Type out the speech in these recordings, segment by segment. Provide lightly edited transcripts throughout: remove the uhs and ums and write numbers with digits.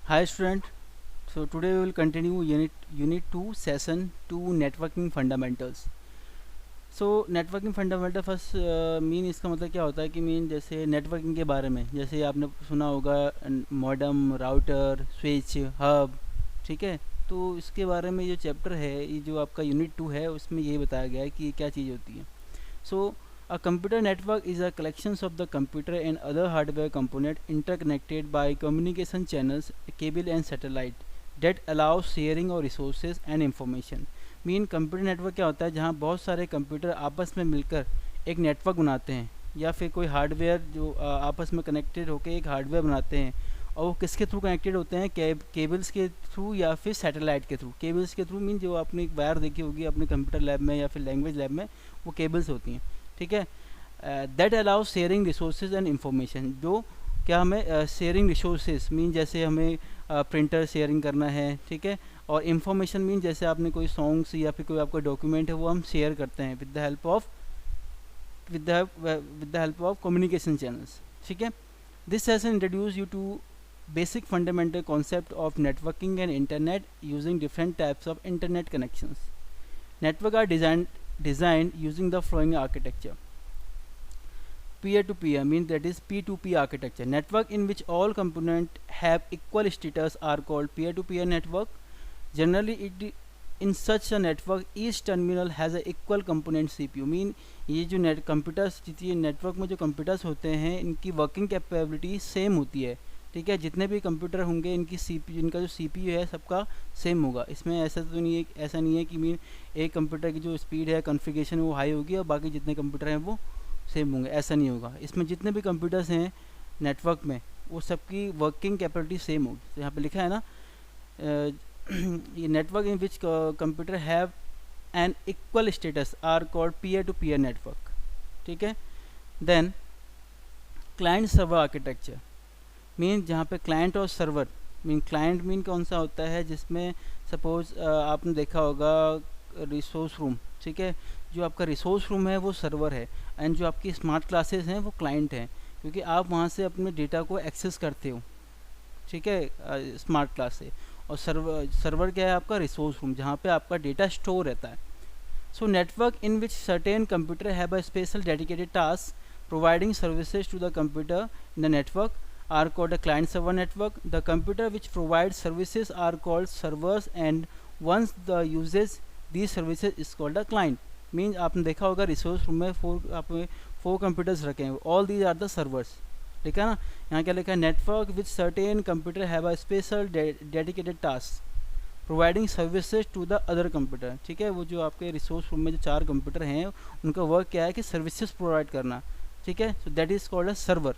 Hi student. So today we will continue unit 2 session 2 networking fundamentals. So networking fundamental first mean इसका मतलब क्या होता है कि मीन जैसे नेटवर्किंग के बारे में जैसे आपने सुना होगा मॉडेम राउटर स्विच हब, ठीक है। तो इसके बारे में जो चैप्टर है ये जो आपका यूनिट 2 है उसमें ये बताया गया है कि ये क्या चीज़ होती है। So a computer network is a collection of the computer and other hardware component interconnected by communication channels, cable and satellite that allows sharing of resources and information. Mean computer network क्या होता है जहाँ बहुत सारे computer आपस में मिलकर एक नेटवर्क बनाते हैं या फिर कोई हार्डवेयर जो आपस में कनेक्टेड होकर एक हार्डवेयर बनाते हैं और वो किसके थ्रू कनेक्टेड होते हैं केबल्स के थ्रू या फिर सैटेलाइट के थ्रू। केबल्स के थ्रू मीन जो आपने एक वायर देखी होगी अपने कंप्यूटर लैब में या फिर लैंग्वेज लैब में, वो केबल्स होती हैं, ठीक है। That allow sharing resources and information, जो क्या हमें शेयरिंग रिसोर्सेज मीन जैसे हमें प्रिंटर शेयरिंग करना है, ठीक है। और इन्फॉर्मेशन मीन जैसे आपने कोई सॉन्ग्स या फिर कोई आपका डॉक्यूमेंट है वो हम शेयर करते हैं with the help of communication channels, ठीक है। This session introduce you to basic fundamental concept of networking and internet using different types of internet connections. Network are designed using the following architecture: peer-to-peer means that is P2P architecture. Network in which all components have equal status are called peer-to-peer network. Generally in such a network each terminal has a equal component CPU. Mean ये जो computers जितने network में जो computers होते हैं इनकी working capability same होती है, ठीक है। जितने भी कंप्यूटर होंगे इनकी इनका जो CPU है सबका सेम होगा। इसमें ऐसा तो नहीं है, ऐसा नहीं है कि मीन एक कंप्यूटर की जो स्पीड है कॉन्फ़िगरेशन वो हाई होगी और बाकी जितने कंप्यूटर हैं वो सेम होंगे, ऐसा नहीं होगा। इसमें जितने भी कंप्यूटर्स हैं नेटवर्क में वो सबकी वर्किंग कैपेबिलिटी सेम होगी। तो यहाँ पे लिखा है ना ये network in which computer have an equal status are called peer to peer network, ठीक है। Then client server architecture mean जहाँ पे क्लाइंट और सर्वर मीन क्लाइंट मीन कौन सा होता है जिसमें सपोज आपने देखा होगा रिसोर्स रूम, ठीक है। जो आपका रिसोर्स रूम है वो सर्वर है एंड जो आपकी स्मार्ट क्लासेस हैं वो क्लाइंट हैं, क्योंकि आप वहाँ से अपने डेटा को एक्सेस करते हो, ठीक है, स्मार्ट क्लास से। और सर्वर क्या है आपका रिसोर्स रूम जहाँ पे आपका डेटा स्टोर रहता है। So network in which certain computer have a special dedicated task providing services to the computer in the network are called a client server network. The computer which provides services are called servers and once the uses these services is called a client. Means आपने देखा होगा resource room में four computers रखे हैं, all these are the servers, ठीक है ना। यहाँ क्या लिखा है network which certain computer have a special dedicated task providing services to the other computer, ठीक है। वो जो आपके रिसोर्स रूम में जो 4 कंप्यूटर हैं उनका वर्क क्या है कि सर्विसेज प्रोवाइड करना, ठीक है। So that is called a server.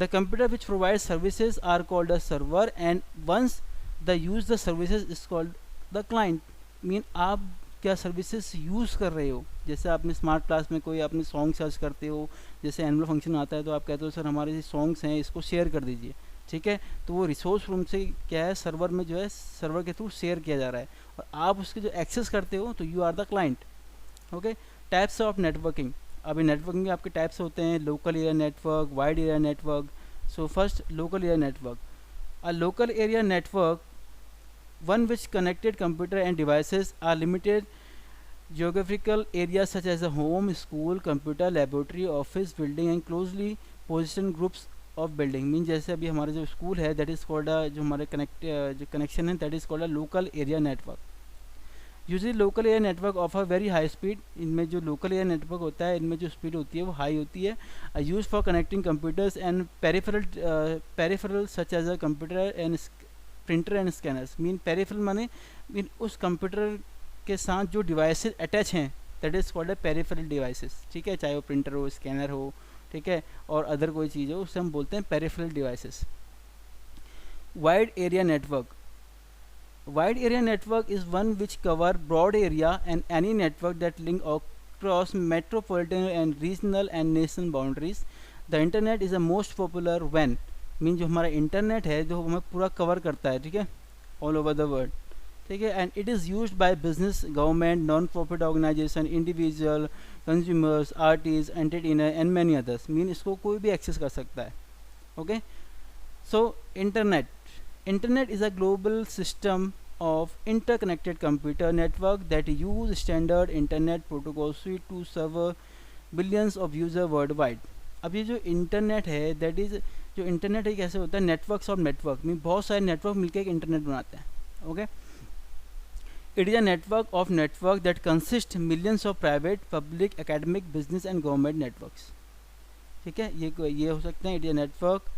The computer which provides services are called a server and once the use the services is called the client. Mean आप क्या सर्विसेज यूज़ कर रहे हो, जैसे आपने स्मार्ट क्लास में कोई आपने सॉन्ग सर्च करते हो, जैसे एनुअल फंक्शन आता है तो आप कहते हो सर हमारे सॉन्ग्स हैं इसको शेयर कर दीजिए, ठीक है। तो वो रिसोर्स रूम से क्या है सर्वर में जो है सर्वर के थ्रू शेयर किया जा रहा है और आप उसके जो एक्सेस करते हो तो you are the client, okay. Types of networking, अभी नेटवर्किंग के आपके टाइप्स होते हैं local area network, wide area network. So first local area network. A local area network one which connected computer and devices are limited geographical areas such as a home, school, computer, laboratory, office, building and closely positioned groups of building. Mean जैसे अभी हमारा जो school है that is called जो हमारे जो connection है that is called a local area network. Usually local area network offer very high speed. इनमें जो लोकल एरिया नेटवर्क होता है इनमें जो स्पीड होती है वो हाई होती है. Use for connecting computers and peripheral such as a computer and printer and scanners. Mean peripheral माने मीन उस कंप्यूटर के साथ जो डिवाइसेस अटैच हैं that is called a peripheral devices, ठीक है. चाहे वो प्रिंटर हो, स्कैनर हो, ठीक है, और अदर कोई चीज़ हो उससे हम बोलते हैं peripheral devices. Wide area network. Wide area network is one which cover broad area and any network that link across metropolitan and regional and nation boundaries. The internet is the most popular when mean जो हमारा internet है जो हमें पूरा cover करता है, ठीक है, ऑल ओवर द वर्ल्ड, ठीक है. And it is used by business, government, non profit organisation, individual, consumers, artist, entertainer and many others. Mean इसको कोई भी एक्सेस कर सकता है, okay. So internet Internet is a global system of interconnected computer network that use standard internet protocol suite to serve billions of user worldwide. अब ये जो internet है दैट इज़, जो इंटरनेट है कैसे होता है, नेटवर्क्स ऑफ नेटवर्क में बहुत सारे नेटवर्क मिलकर एक इंटरनेट बनाते हैं. Okay, it is a network of network that consist millions of private, public, academic, business and government networks. ठीक है, ये हो सकते हैं. It is a network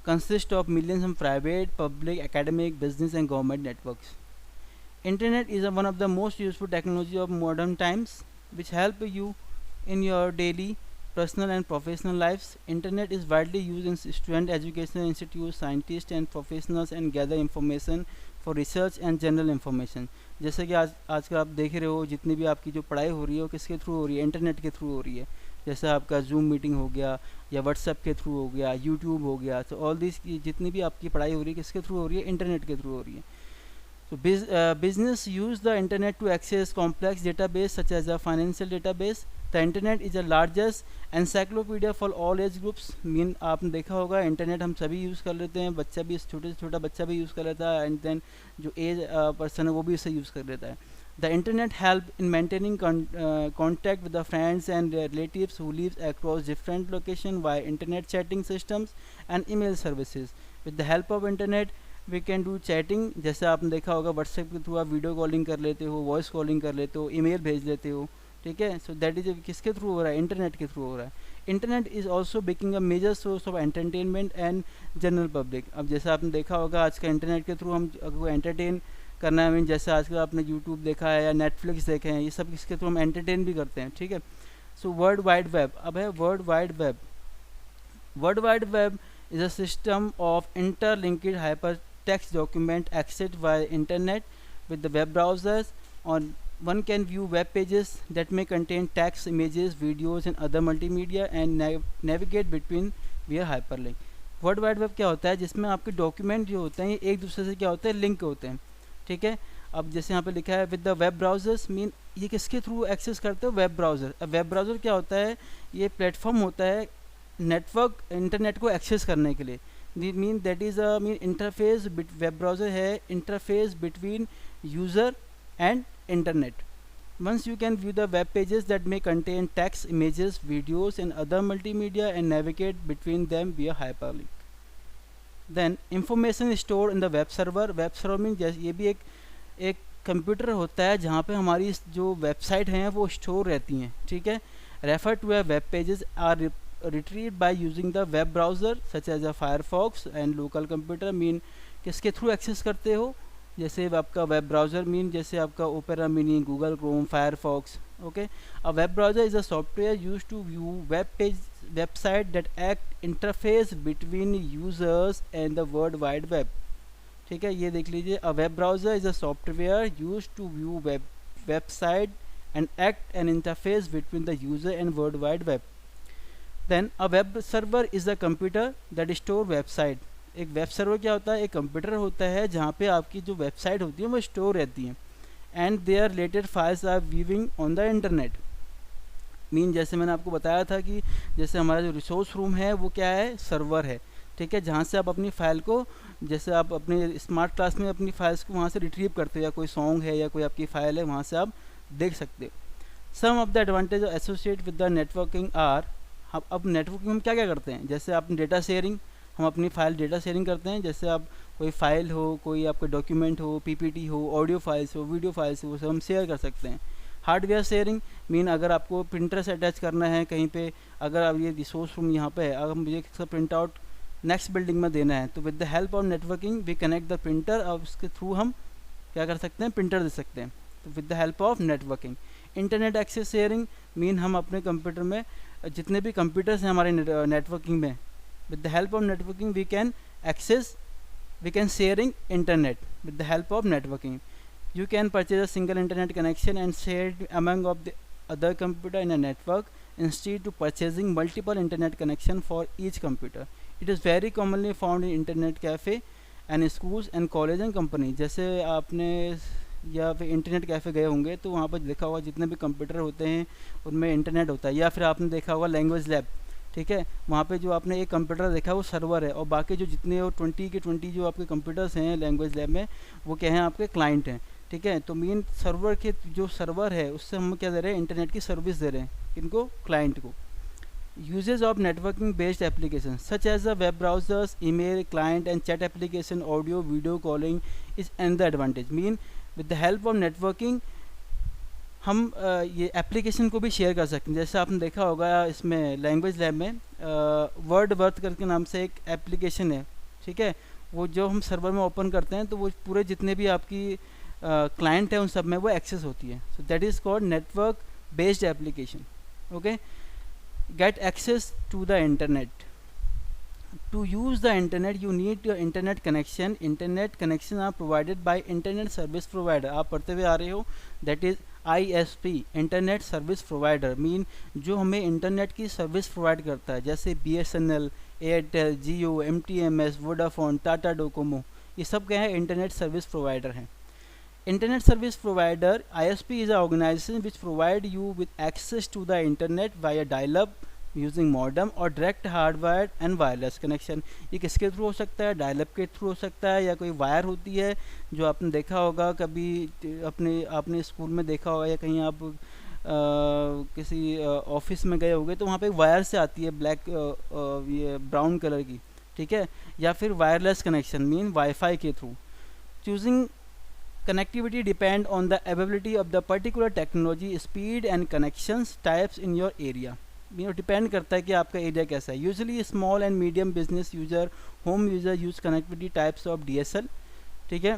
consist of millions of private, public, academic, business and government networks. Internet is one of the most useful technology of modern times which help you in your daily personal and professional lives. Internet is widely used in student education institutes, scientists and professionals and gather information for research and general information. जैसे कि आजकल आप देख रहे हो जितनी भी आपकी जो पढ़ाई हो रही है वो किसके थ्रू हो रही है, इंटरनेट के थ्रू हो रही है. जैसे आपका जूम मीटिंग हो गया या व्हाट्सएप के थ्रू हो गया, यूट्यूब हो गया. तो ऑल दिस जितनी भी आपकी पढ़ाई हो रही है किसके थ्रू हो रही है, इंटरनेट के थ्रू हो रही है. So business use the internet to access complex database such as a financial database. The internet is the largest encyclopedia for all age groups. Mean आपने देखा होगा इंटरनेट हम सभी यूज़ कर लेते हैं, बच्चा भी, छोटे से छोटा बच्चा भी यूज़ कर लेता है, एंड देन जो एज पर्सन है वो भी इसे यूज़ कर लेता है. The internet help in maintaining contact with the friends and relatives who live across different locations via internet chatting systems and email services. With the help of internet we can do chatting. जैसे आपने देखा होगा WhatsApp के through आप video calling कर लेते हो, voice calling कर लेते हो, ईमेल भेज लेते हो. ठीक है, सो दैट इज किसके थ्रू हो रहा है, इंटरनेट के थ्रू हो रहा है. Internet is also becoming a major source of entertainment and general public. अब जैसे आपने देखा होगा आज का इंटरनेट के थ्रू हम अगर एंटरटेन करना है, मीन जैसे आजकल आपने यूट्यूब देखा है या नेटफ्लिक्स देखे हैं, ये सब किसके थ्रू हम एंटरटेन भी करते हैं. ठीक है, सो वर्ल्ड वाइड वेब. अब है world wide web. World wide web is a system of interlinked hyper text document accessed via internet with the web browsers. On one can view web pages that may contain text, images, videos and other multimedia and navigate between via hyperlink. World wide web क्या होता है, जिसमें आपके document जो होते हैं ये एक दूसरे से क्या होते हैं, लिंक होते हैं. ठीक है, अब जैसे यहाँ पे लिखा है with the web browsers, mean ये किसके थ्रू एक्सेस करते हो, वेब ब्राउज़र. अब वेब ब्राउज़र क्या होता है, ये प्लेटफॉर्म होता है नेटवर्क इंटरनेट को एक्सेस करने के लिए. Mean that is a mean interface. Web browser है interface between user and internet. Once you can view the web pages that may contain text, images, videos and other multimedia and navigate between them via hyperlink. Then information is stored in the web server. Web server means ये भी एक computer होता है जहाँ पे हमारी जो website हैं वो स्टोर रहती हैं. ठीक है, refer to a web pages are retrieved by using the web browser such as a Firefox and local computer. Mean किसके थ्रू एक्सेस करते हो, जैसे आपका वेब ब्राउज़र मीन जैसे आपका Opera mini, Google Chrome, Firefox. Okay, a web browser is a software used to view website that act interface between users and the world wide web. ठीक है, ये देख लीजिए, a web browser is a software used to view website and act an interface between the user and world wide web. Then a web server is a computer that store website. एक web server क्या होता है, एक computer होता है जहाँ पे आपकी जो वेबसाइट होती है वो स्टोर रहती हैं and their related files are viewing on the internet. मीन जैसे मैंने आपको बताया था कि जैसे हमारा जो रिसोर्स रूम है वो क्या है, सर्वर है. ठीक है, जहाँ से आप अपनी फ़ाइल को, जैसे आप अपने स्मार्ट क्लास में अपनी फाइल्स को वहाँ से रिट्रीव करते हो, या कोई सॉन्ग है या कोई आपकी फ़ाइल है वहाँ से आप देख सकते हो. Some of the advantage associate with the networking are. अब नेटवर्किंग में हम क्या क्या करते हैं, जैसे आप डेटा शेयरिंग, हम अपनी फ़ाइल डेटा शेयरिंग करते हैं. जैसे आप कोई फ़ाइल हो, कोई आपका डॉक्यूमेंट हो, पीपीटी हो, ऑडियो फाइल्स हो, वीडियो फाइल्स हो, वो सब हम शेयर कर सकते हैं. हार्डवेयर शेयरिंग मीन अगर आपको प्रिंटर से अटैच करना है कहीं पे, अगर अब ये रिसोर्स रूम यहाँ पे है, अगर मुझे इसका प्रिंट आउट नेक्स्ट बिल्डिंग में देना है तो with the help of networking we connect the printer, और उसके थ्रू हम क्या कर सकते हैं, प्रिंटर दे सकते हैं. तो with the help of networking. Internet access sharing mean हम अपने कंप्यूटर में जितने भी कंप्यूटर्स हैं हमारे नेटवर्किंग में, with the help of networking we can sharing internet with the help of networking. You can purchase a single internet connection and share it among of the other computer in a network instead to purchasing multiple internet connection for each computer. It is very commonly found in internet cafe and schools and college and company. जैसे आपने या फिर internet cafe गए होंगे तो वहाँ पर देखा होगा जितने भी कंप्यूटर होते हैं उनमें इंटरनेट होता है, या फिर आपने देखा होगा लैंग्वेज लैब. ठीक है। वहाँ पे जो आपने एक कंप्यूटर देखा वो सर्वर है, और बाकी जो जितने वो 20 के 20 जो आपके कंप्यूटर्स हैं लैंग्वेज लैब में, वो क्या हैं, आपके क्लाइंट हैं। ठीक है, तो मेन सर्वर के जो सर्वर है उससे हम क्या दे रहे हैं, इंटरनेट की सर्विस दे रहे हैं इनको, क्लाइंट को। Uses of networking based applications such as the web browsers, email, client and chat application, audio, video calling is another advantage. Mean with the help of networking हम ये एप्लीकेशन को भी share कर सकते हैं। जैसे आपने देखा होगा इसमें लैंग्वेज लैब में वर्ड वर्थ करके नाम से एक एप्लीकेशन है, ठीक है। वो जो हम सर्वर में ओपन करते हैं तो वो पूरे जितने भी आपकी क्लाइंट है उन सब में वो एक्सेस होती है। So that is called network based application. Okay, get access to the internet. To use the internet you need your internet connection. Internet connection are provided by internet service provider. आप पढ़ते हुए आ रहे हो, that is ISP, internet service provider. Mean जो हमें internet की service provide करता है, जैसे BSNL, एयरटेल, जियो, MTMS, वोडाफोन, टाटा डोकोमो, ये सब क्या है, इंटरनेट सर्विस प्रोवाइडर हैं। Internet service provider ISP is an organization which provide you with access to the internet via dial-up using modem or direct hardwired and wireless connection। ये किसके through हो सकता है, डायल अप के through हो सकता है, या कोई वायर होती है जो आपने देखा होगा कभी आपने स्कूल में देखा होगा, या कहीं आप किसी ऑफिस में गए होंगे तो वहाँ पे वायर से आती है ब्लैक ये ब्राउन कलर की, ठीक है। या फिर वायरलेस कनेक्शन मीन वाईफाई के through. Choosing connectivity depend on the availability of the particular technology, speed and connections types in your area। Depend करता है कि आपका एरिया कैसा है। Usually small and medium business user, home user use connectivity types of DSL, ठीक है।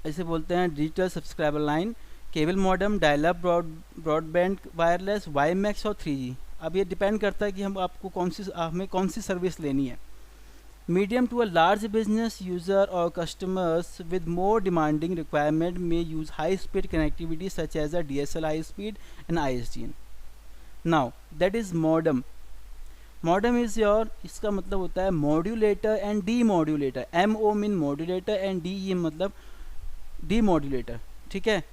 ऐसे बोलते हैं digital subscriber line, cable modem, dial up, broadband, wireless, WiMAX और 3G। अब ये डिपेंड करता है कि हमें कौन सी सर्विस लेनी है। Medium to a large business user or customers with more demanding requirement may use high-speed connectivity such as a DSL high speed and ISDN। Now that is modem। Modem is your, इसका मतलब होता है modulator and demodulator। MO mean modulator and DE मतलब demodulator, ठीक है।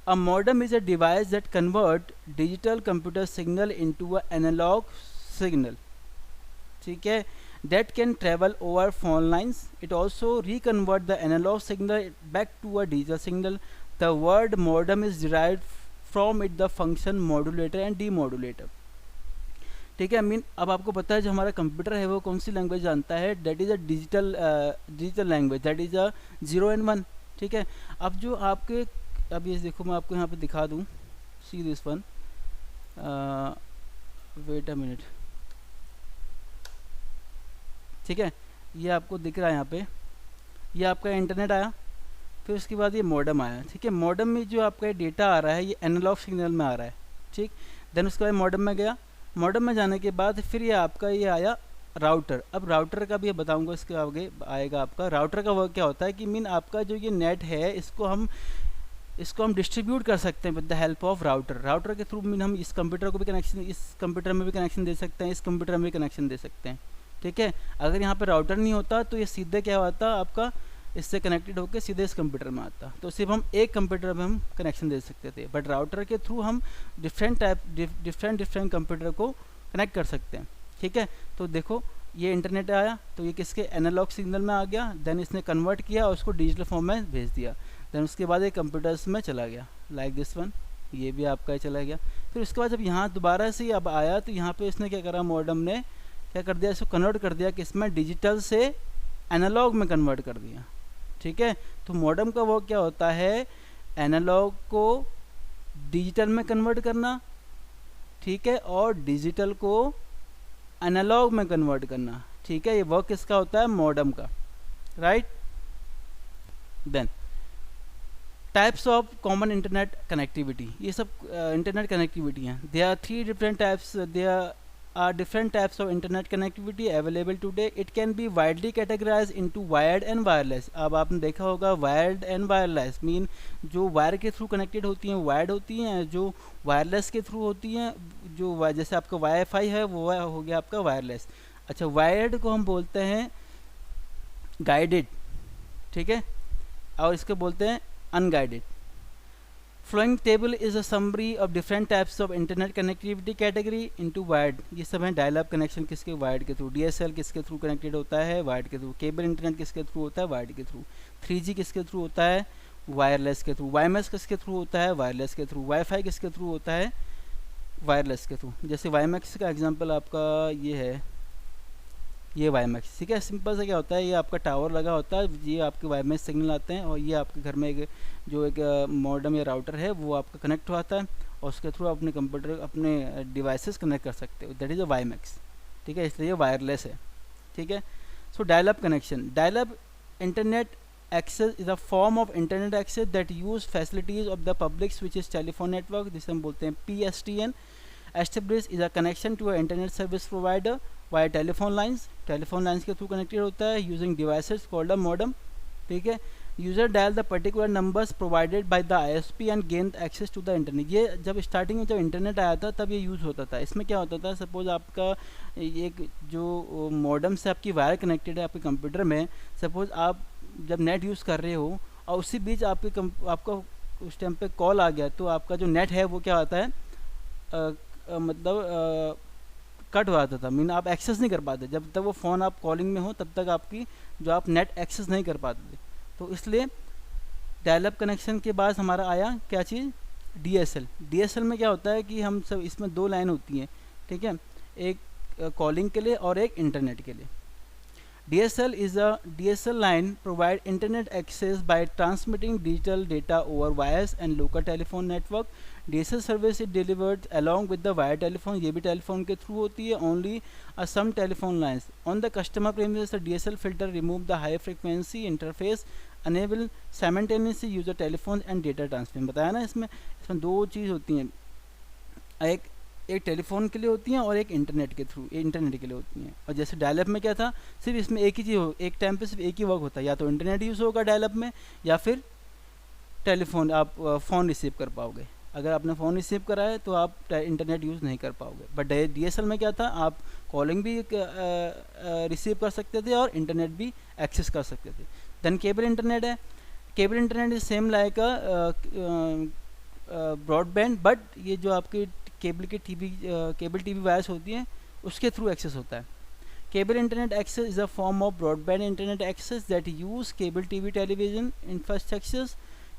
A modem is a device that convert digital computer signal into a analog signal, ठीक है, that can travel over phone lines. It also reconvert the analog signal back to a digital signal. The word modem is derived from it the function modulator and demodulator, ठीक है। Mean अब आपको पता है जो हमारा कंप्यूटर है वो कौन सी लैंग्वेज जानता है, that is a digital language, that is a 0 and 1, ठीक है। अब जो आपके, अब ये देखो मैं आपको यहाँ पे दिखा दूँ, see this one, wait a minute, ठीक है। ये आपको दिख रहा है यहाँ पे, ये आपका इंटरनेट आया, फिर उसके बाद ये मॉडेम आया, ठीक है। मॉडेम में जो आपका डेटा आ रहा है ये एनालॉग सिग्नल में आ रहा है, ठीक। देन उसके बाद मॉडेम में गया, मॉडेम में जाने के बाद फिर ये आपका ये आया राउटर। अब राउटर का भी बताऊंगा, इसके आगे आएगा आपका। राउटर का वर्क क्या होता है कि मीन आपका जो ये नेट है इसको हम डिस्ट्रीब्यूट कर सकते हैं with the help of router. Router के थ्रू मीन हम इस कंप्यूटर को भी कनेक्शन, इस कंप्यूटर में भी कनेक्शन दे सकते हैं, इस कंप्यूटर में भी कनेक्शन दे सकते हैं, ठीक है। अगर यहाँ पे राउटर नहीं होता तो ये सीधे क्या होता, आपका इससे कनेक्टेड होकर सीधे इस कंप्यूटर में आता, तो सिर्फ हम एक कंप्यूटर में हम कनेक्शन दे सकते थे। बट राउटर के थ्रू हम डिफरेंट कंप्यूटर को कनेक्ट कर सकते हैं, ठीक है। तो देखो ये इंटरनेट आया तो ये किसके एनालॉग सिग्नल में आ गया, देन इसने कन्वर्ट किया और उसको डिजिटल फॉर्म में भेज दिया, देन उसके बाद ये कंप्यूटर्स में चला गया, लाइक दिस वन, ये भी आपका चला गया। फिर उसके बाद जब यहाँ दोबारा से अब आया तो यहाँ पे इसने क्या करा, मॉडेम ने क्या कर दिया, इसको कन्वर्ट कर दिया कि इसमें डिजिटल से एनालॉग में कन्वर्ट कर दिया, ठीक है। तो मॉडेम का वो क्या होता है, एनालॉग को डिजिटल में कन्वर्ट करना, ठीक है, और डिजिटल को एनालॉग में कन्वर्ट करना, ठीक है। ये वर्क किसका होता है, मॉडेम का, right. Then types of common internet connectivity, ये सब इंटरनेट कनेक्टिविटी हैं। They are 3 different types, they are different types of internet connectivity available today. It can be widely categorized into wired and wireless। अब आपने देखा होगा wired and wireless mean जो wire के through connected होती हैं wired होती हैं, जो वायरलेस के थ्रू होती हैं, जो जैसे आपका वाईफाई है वो हो गया आपका वायरलेस। अच्छा, वायर्ड को हम बोलते हैं गाइडेड, ठीक है, और इसको बोलते हैं unguided. Flowing table is a summary of different types of internet connectivity category into wired. ये सब है डायल अप कनेक्शन किसके, वायर्ड के थ्रू, DSL किसके थ्रू कनेक्टेड होता है, वायर्ड के थ्रू, केबल इंटरनेट किसके थ्रू होता है, वायर्ड के थ्रू, 3G किसके थ्रू होता है, वायरलेस के थ्रू, वाईएमएस किसके थ्रू होता है, वायरलेस के थ्रू, वाईफाई किसके थ्रू होता है, वायरलेस के थ्रू। जैसे वाईएमएक्स का एग्जांपल आपका ये है, ये वाईएमएक्स, ठीक है। सिंपल से क्या होता है, ये आपका टावर लगा होता है, ये आपके वाईएमएक्स सिग्नल आते हैं, और ये आपके घर में एक जो एक मॉडेम या राउटर है वो आपका कनेक्ट होता है, और उसके थ्रू अपने कंप्यूटर अपने डिवाइसेस कनेक्ट कर सकते हो, दैट इज़ अ वाईएमएक्स, ठीक है। इसलिए वायरलेस है, ठीक है। So dial up connection, dial up internet access is a form of internet access that use facilities of the public switches telephone network, जिसे हम बोलते हैं PSTN. Established is a connection to a internet service provider via telephone lines. telephone lines के through connected होता है using devices called a modem, ठीक है। User dial the particular numbers provided by the ISP and gain access to the internet. ये जब starting में जब internet आया था तब ये यूज़ होता था। इसमें क्या होता था, सपोज़ आपका एक जो मॉडेम से आपकी वायर कनेक्टेड है आपके कंप्यूटर में, सपोज़ आप जब नेट यूज़ कर रहे हो और उसी बीच आपका उस टाइम पे कॉल आ गया, तो आपका जो नेट है वो क्या होता है, मतलब कट हो जाता था, मीन आप एक्सेस नहीं कर पाते। जब तक वो फ़ोन आप कॉलिंग में हो तब तक आपकी जो आप नेट एक्सेस नहीं कर पाते थे। तो इसलिए डायल अप कनेक्शन के बाद हमारा आया क्या चीज़, DSL। DSL में क्या होता है कि हम सब इसमें दो लाइन होती हैं, ठीक है, एक कॉलिंग के लिए और एक इंटरनेट के लिए। DSL line provide internet access by transmitting digital data over wires and local telephone network. DSL service is delivered along with the wire telephone, ये भी टेलीफोन के थ्रू होती है। Only some telephone lines on the customer premises, the DSL filter remove the high frequency interface, enable simultaneously use the telephone and data transfer। बताया ना, इसमें दो चीज़ होती हैं, एक टेलीफोन के लिए होती हैं और एक इंटरनेट के थ्रू इंटरनेट के लिए होती हैं। और जैसे डायल अप में क्या था, सिर्फ इसमें एक ही चीज़ हो, एक टाइम पे सिर्फ एक ही वर्क होता है, या तो इंटरनेट यूज़ होगा डायल अप में, या फिर टेलीफोन आप फ़ोन रिसीव कर पाओगे। अगर आपने फ़ोन रिसीव करा है तो आप इंटरनेट यूज़ नहीं कर पाओगे। बट DSL में क्या था, आप कॉलिंग भी रिसीव कर सकते थे और इंटरनेट भी एक्सेस कर सकते थे। देन केबल इंटरनेट है। Cable internet is same like broadband, but ये जो आपके केबल टीवी वायर्स होती हैं उसके थ्रू एक्सेस होता है। Cable internet access is a form of broadband internet access that use cable TV television infrastructures.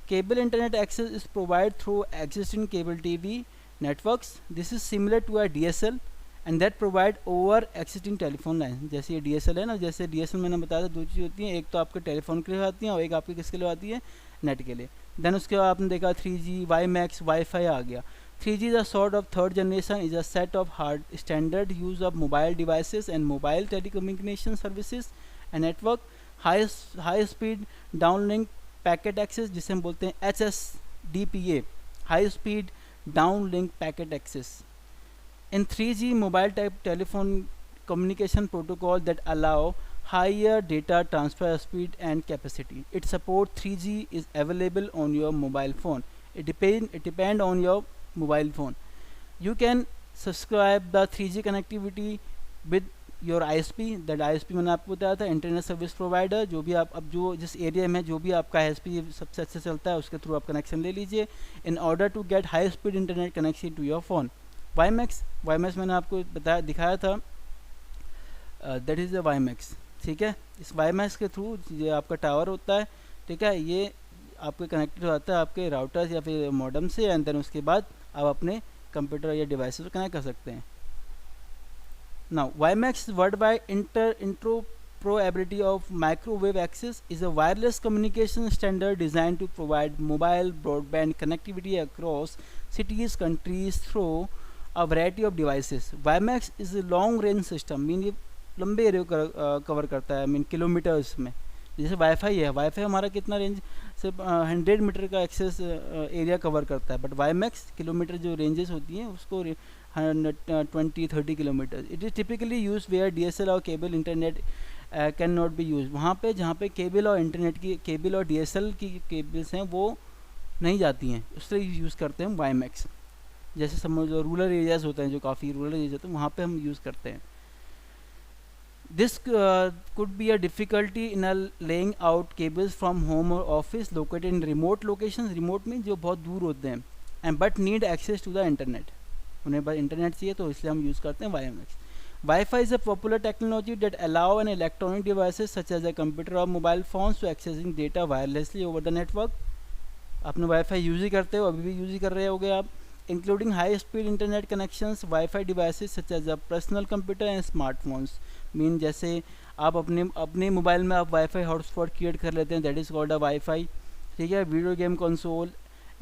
Cable internet access is provide through existing cable TV networks. This is similar to a DSL and that provide over existing telephone line. जैसे ये DSL है ना, जैसे DSL मैंने बताया था दो चीज़ होती हैं, एक तो आपके टेलीफोन के लिए आती है और एक आपके किसके लिए आती है, नेट के लिए। देन उसके बाद आपने देखा 3G, WiMAX, वाईफाई आ गया। 3G is a sort of third generation, is a set of hard standard use of mobile devices and mobile telecommunication services and network, high speed downlink packet access, जिसे हम बोलते हैं HSDPA, high speed downlink packet access. In 3G mobile type telephone communication protocol that allow higher data transfer speed and capacity. It support 3G is available on your mobile phone. It depend on your mobile phone. You can subscribe the 3G connectivity with your ISP. That ISP मैंने आपको बताया था, internet service provider. जो भी आप अब जो जिस एरिया में जो भी आपका ISP सबसे अच्छा चलता है उसके थ्रू आप कनेक्शन ले लीजिए in order to get high speed internet connection to your phone. WiMAX मैंने आपको बताया दिखाया था, दैट इज़ द वाईमैक्स, ठीक है। इस वाईमैक्स के थ्रू ये आपका टावर होता है, ठीक है, ये आपके कनेक्टेड हो जाता है आपके राउटर्स या फिर मॉडेम से, एंड देन उसके बाद आप अपने कंप्यूटर या डिवाइसेस को कनेक्ट कर सकते हैं। Now WiMAX word by interoperability of microwave access is a wireless communication standard design to provide mobile broadband connectivity across cities countries through a variety of devices. WiMAX is a long range system, mean ये लंबे area को cover करता है, mean kilometres में। जैसे wifi है, wifi हमारा कितना रेंज से 100 मीटर का एक्सेस एरिया कवर करता है, बट वाईमैक्स किलोमीटर जो रेंजेस होती हैं उसको 20-30 kilometre. It is typically use where DSL और cable internet can not be use. वहाँ पे जहाँ पे केबल और इंटरनेट की केबल और DSL की केबल्स हैं वो नहीं जाती हैं, उससे यूज़ करते हैं वाईमैक्स। जैसे समझ लो रूरल एरियाज़ होते हैं, जो काफ़ी रूरल एरियाज होते हैं वहाँ पे हम यूज़ करते हैं। This could be a difficulty in a laying out cables from home or office located in remote locations. Remote में जो बहुत दूर होते हैं, and but need access to the internet. उन्हें बस इंटरनेट चाहिए, तो इसलिए हम यूज़ करते हैं वाईएमएक्स. Wi-Fi is a popular technology that allow an electronic devices such as a computer or mobile phones to accessing data wirelessly over the network. आपने wifi use ही करते हो, अभी भी यूज़ ही कर रहे होगे आप. Including high speed internet connections, WiFi devices such as a personal computer and smartphones. Mean जैसे आप अपने मोबाइल में आप वाईफाई हॉटस्पॉट क्रिएट कर लेते हैं, that is called a wifi. ठीक है. Video game console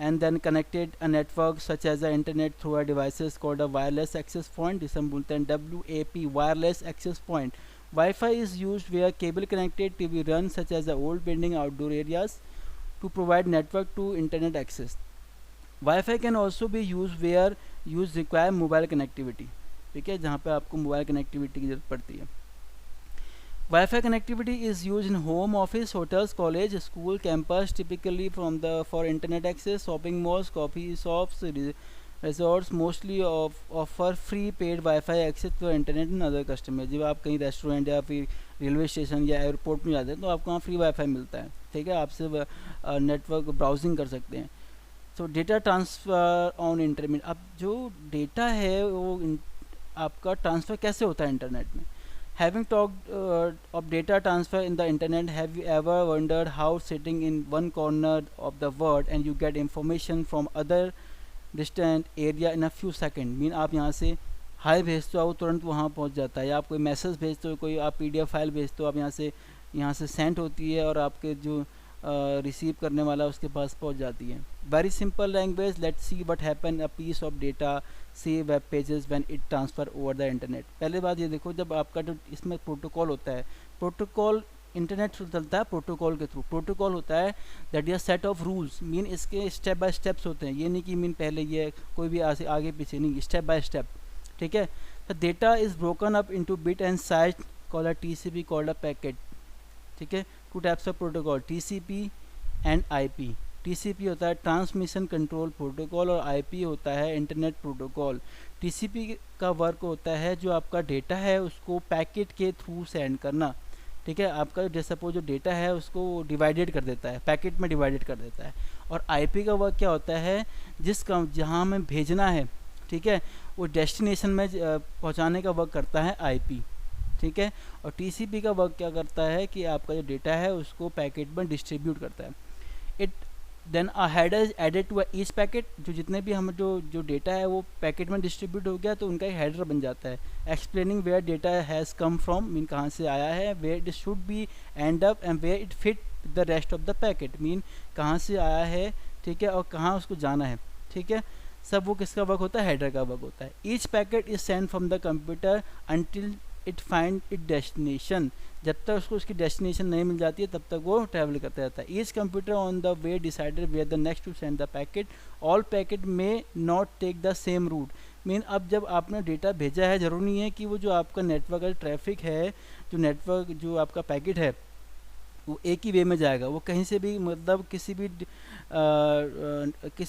and then connected a network such as the internet through a devices called a wireless access point. जिसे हम बोलते हैं WAP, wireless access point. Wi-Fi is used where cable connected to be run such as the old building outdoor areas to provide network to internet access. Wi-Fi can also be used where use require mobile connectivity. ठीक है, जहाँ पे आपको mobile connectivity की जरूरत पड़ती है. Wi-Fi connectivity is used in home, office, hotels, college, school, campus, typically for internet access. Shopping malls, coffee shops, resorts mostly offer free paid Wi-Fi access to internet and other customers. जब आप कहीं restaurant या फिर railway station या airport में जाते हैं तो आपको वहाँ फ्री वाईफाई मिलता है. ठीक है, आपसे नेटवर्क ब्राउजिंग कर सकते हैं. सो डेटा ट्रांसफ़र ऑन इंटरनेट. अब जो डेटा है वो आपका ट्रांसफ़र कैसे होता है इंटरनेट में. Having talked of data transfer in the internet, have you ever wondered how sitting in one corner of the world and you get information from other distant area in a few seconds? Mean आप यहाँ से high भेजते हो, वो तुरंत वहाँ पहुँच जाता है. या आप कोई मैसेज भेजते हो, कोई आप PDF फाइल भेजते हो, आप यहाँ से सेंड होती है और आपके जो रिसीव करने वाला उसके पास पहुँच जाती है. Very simple language, let's see what happen a piece of data see web pages when it transfer over the internet. पहले बात ये देखो, जब आपका जो इसमें प्रोटोकॉल होता है, प्रोटोकॉल इंटरनेट थ्रू चलता है, प्रोटोकॉल के थ्रू. प्रोटोकॉल होता है that is set of rules. Mean इसके स्टेप बाय स्टेप्स होते हैं. ये नहीं कि मीन पहले ये कोई भी आगे पीछे नहीं, स्टेप बाय स्टेप. ठीक है. The data is broken up into bit and size called a TCP called a packet. ठीक है. Two types of protocol, TCP and IP. TCP होता है ट्रांसमिशन कंट्रोल प्रोटोकॉल और IP होता है इंटरनेट प्रोटोकॉल. TCP का वर्क होता है जो आपका डेटा है उसको पैकेट के थ्रू सेंड करना. ठीक है. आपका जैसे सपोज जो डेटा है उसको डिवाइडेड कर देता है, पैकेट में डिवाइडेड कर देता है. और IP का वर्क क्या होता है, जहाँ हमें भेजना है, ठीक है, वो डेस्टिनेशन में पहुँचाने का वर्क करता है IP. ठीक है. और TCP का वर्क क्या करता है कि आपका जो डेटा है उसको पैकेट में डिस्ट्रीब्यूट करता है. It then a header is added to each packet. जो जितने भी हम जो डेटा है वो पैकेट में डिस्ट्रीब्यूट हो गया तो उनका एक हेडर बन जाता है. Explaining where data has come from, mean कहाँ से आया है, where it should be end up and where it fit the rest of the packet. Mean कहाँ से आया है, ठीक है, और कहाँ उसको जाना है. ठीक है. सब वो किसका वर्क होता है, हेडर का वर्क होता है. Each packet is send from the computer until it find it destination. जब तक उसको उसकी डेस्टिनेशन नहीं मिल जाती है तब तक वो ट्रैवल करता रहता है. Each computer on the way decided where the next to send the packet. All packet में not take the same route. Mean अब जब आपने डेटा भेजा है, ज़रूरी नहीं है कि वो जो आपका नेटवर्क का ट्रैफिक है, जो नेटवर्क जो आपका पैकेट है वो एक ही वे में जाएगा. वो कहीं से भी मतलब किसी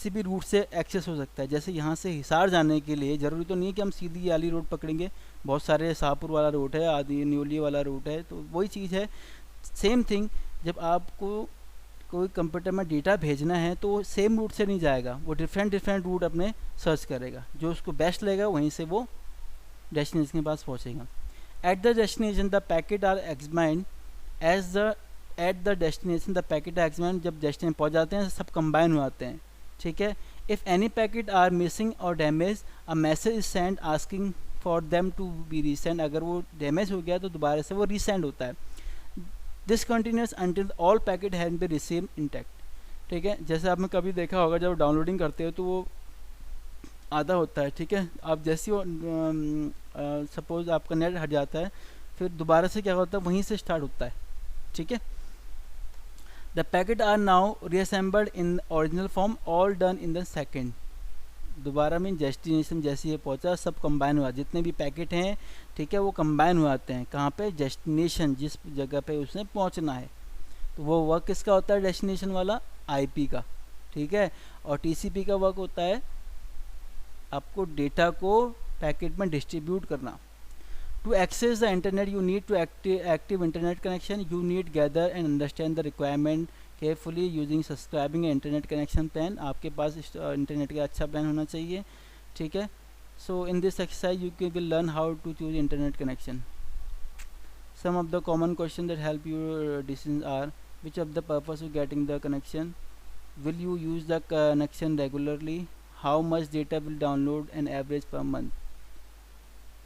भी रूट से एक्सेस हो सकता है. जैसे यहाँ से हिसार जाने के लिए ज़रूरी तो नहीं है कि हम सीधी वाली रोड पकड़ेंगे. बहुत सारे शाहपुर वाला रूट है, आदि न्यूली वाला रूट है. तो वही चीज़ है, सेम थिंग. जब आपको कोई कंप्यूटर में डेटा भेजना है तो सेम रूट से नहीं जाएगा, वो डिफरेंट रूट अपने सर्च करेगा. जो उसको बेस्ट लगेगा वहीं से वो डेस्टिनेशन के पास पहुँचेगा. At the destination the packet are examined as the at the destination the packet examined. जब डेस्टिनेशन पहुँच जाते हैं सब कंबाइन हो जाते हैं. ठीक है. If any packet are missing और damage a message is send asking for them to be resend. अगर वो डैमेज हो गया तो दोबारा से वो रीसेंड होता है. This continues until all packet have be receive intact. ठीक है. जैसे आपने कभी देखा होगा जब डाउनलोडिंग करते हो तो वो आधा होता है. ठीक है. आप जैसे वो सपोज आपका नेट हट जाता है फिर दोबारा से क्या होता है, वहीं से स्टार्ट होता है. ठीक है. The packet are now reassembled in original form, all done in the second. दोबारा में डेस्टिनेशन जैसे ये पहुंचा सब कंबाइन हुआ, जितने भी पैकेट हैं, ठीक है, वो कंबाइन हो जाते हैं. कहाँ पे, डेस्टिनेशन, जिस जगह पे उसने पहुंचना है. तो वो वर्क किसका होता है, डेस्टिनेशन वाला, IP का. ठीक है. और TCP का वर्क होता है आपको डेटा को पैकेट में डिस्ट्रीब्यूट करना. To access the internet, you need to active internet connection. You need gather and understand the requirement carefully using subscribing an internet connection plan. आपके पास इंटरनेट का अच्छा प्लान होना चाहिए, ठीक है. So in this exercise you will learn how to choose internet connection. Some of the common questions that help your decisions are: which of the purpose of getting the connection? Will you use the connection regularly? How much data will download and average per month?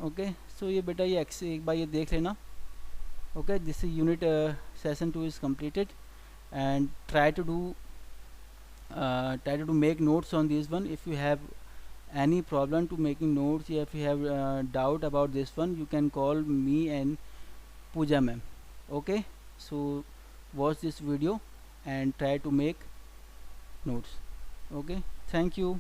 Okay so ये बेटा ये एक बार ये देख लेना. Okay, this is unit session 2 is completed, and try to do make notes on this one. If you have any problem to making notes, if you have doubt about this one, you can call me and Pooja ma'am. Okay, so watch this video and try to make notes. Okay, thank you.